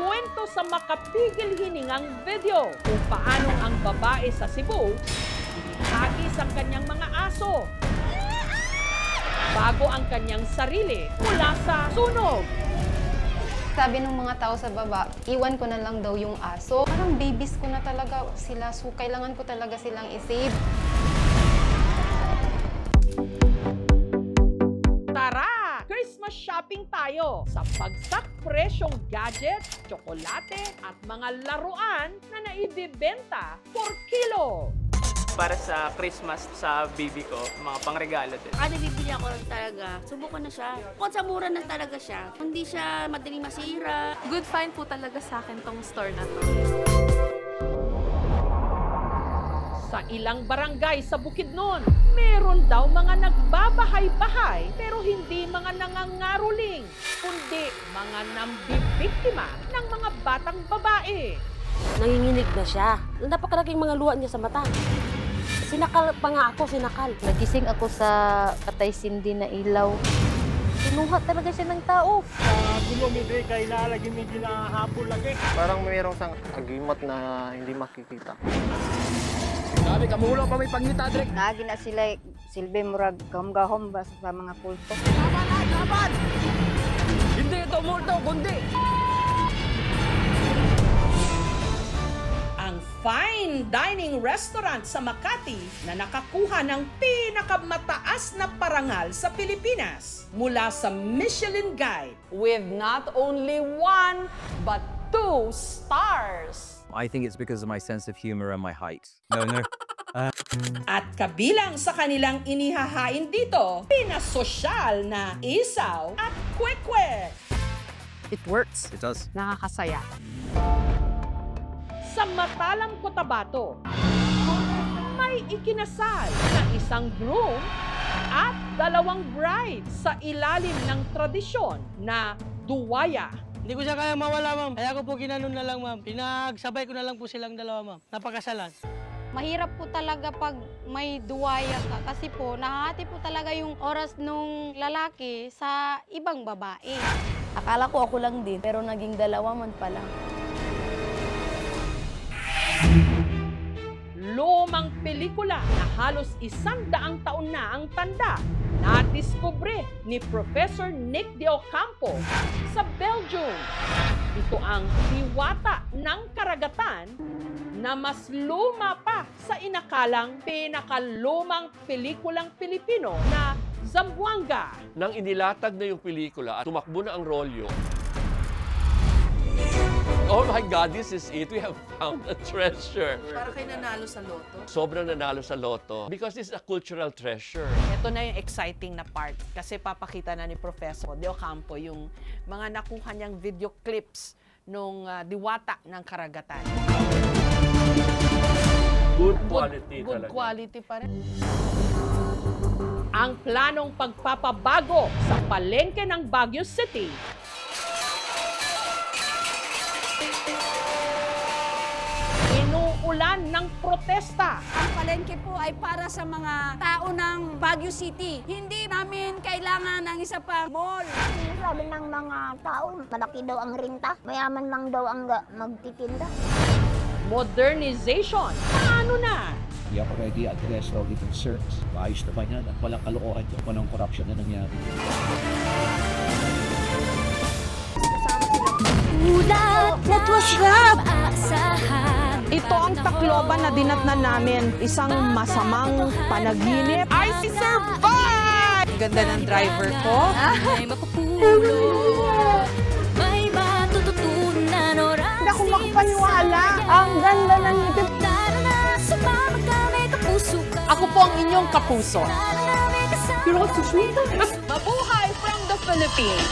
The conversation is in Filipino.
kwento sa makapigil hiningang video kung paano ang babae sa Cebu hinihagis ang kanyang mga aso bago ang kanyang sarili mula sa sunog. Sabi ng mga tao sa baba, iwan ko na lang daw yung aso. Parang babies ko na talaga sila, so kailangan ko talaga silang isave. Tara! Christmas shopping tayo sa bagsak presyong gadget, tsokolate at mga laruan na naibibenta por kilo. Para sa Christmas sa baby ko, mga pangregalo din. Bibili ako lang talaga. Subukan na siya. Kung sa mura na talaga siya. Hindi siya madaling masira. Good find po talaga sa akin tong store na to. Sa ilang barangay sa Bukidnon, meron daw mga nagbabahay-bahay pero hindi mga nangangaruling, kundi mga nambibiktima ng mga batang babae. Nanginginig na siya. Napakalaking mga luha niya sa mata. Sinakal pa nga ako, sinakal. Nagising ako sa patay sindi na ilaw. Kinuha talaga siya ng tao. Bumumili kay lalagyan medyo na hapon lagi. Parang mayroong sang agimat na hindi makikita. Sabi, kamulo pa may pangita, Drek. Nagi na sila silbi murag gahom-gahom ba sa mga kulto. Laban! Hindi ito multo, kundi! Ang fine dining restaurant sa Makati na nakakuha ng pinakamataas na parangal sa Pilipinas mula sa Michelin Guide with not only 1 but 2 stars. I think it's because of my sense of humor and my height. No. At kabilang sa kanilang inihahain dito, pinasosyal na isaw at kwek-kwek. It works. It does. Nakakasaya. Sa Matalam, Cotabato, may ikinasal na isang groom at 2 bride sa ilalim ng tradisyon na duwaya. Hindi ko siya kaya mawala, ma'am. Kaya ko po ginanon na lang, ma'am. Pinagsabay ko na lang po silang dalawa, ma'am. Napakasalan. Mahirap po talaga pag may duwaya ka kasi po nahati po talaga yung oras nung lalaki sa ibang babae. Akala ko ako lang din, pero naging dalawa man pala. Lumang pelikula na halos 100 taon na ang tanda nadiskubre ni Professor Nick de Ocampo sa Belgium. Ito ang Diwata ng Karagatan na mas luma pa sa inakalang pinakalumang pelikulang Pilipino na Zamboanga. Nang inilatag na yung pelikula at tumakbo na ang rolyo, oh my God, this is it. We have found a treasure. Para kayo nanalo sa loto. Sobrang nanalo sa loto because this is a cultural treasure. Ito na yung exciting na part kasi papakita na ni Professor De Ocampo yung mga nakuha niyang video clips nung Diwata ng Karagatan. Good quality Good talaga. quality pa rin. Ang planong pagpapabago sa palengke ng Baguio City inuulan ng protesta. Ang palengke po ay para sa mga tao ng Baguio City. Hindi namin kailangan ng isa pa mall. Sabi ng mga tao, malaki daw ang renta. Mayaman lang daw ang magtitinda. Modernization. Paano na? Hindi ako ready address all the concerns. Maayos naman yan at walang kalokohan yung panang corruption na nangyari. What was that? Ito ang Tacloban na dinatnan namin. Isang masamang panaginip. I survived! Ganda ng driver ko. Hindi ako makapaniwala. Ang ganda ng ngipin. Ako po ang inyong kapuso. Mabuhay from the Philippines!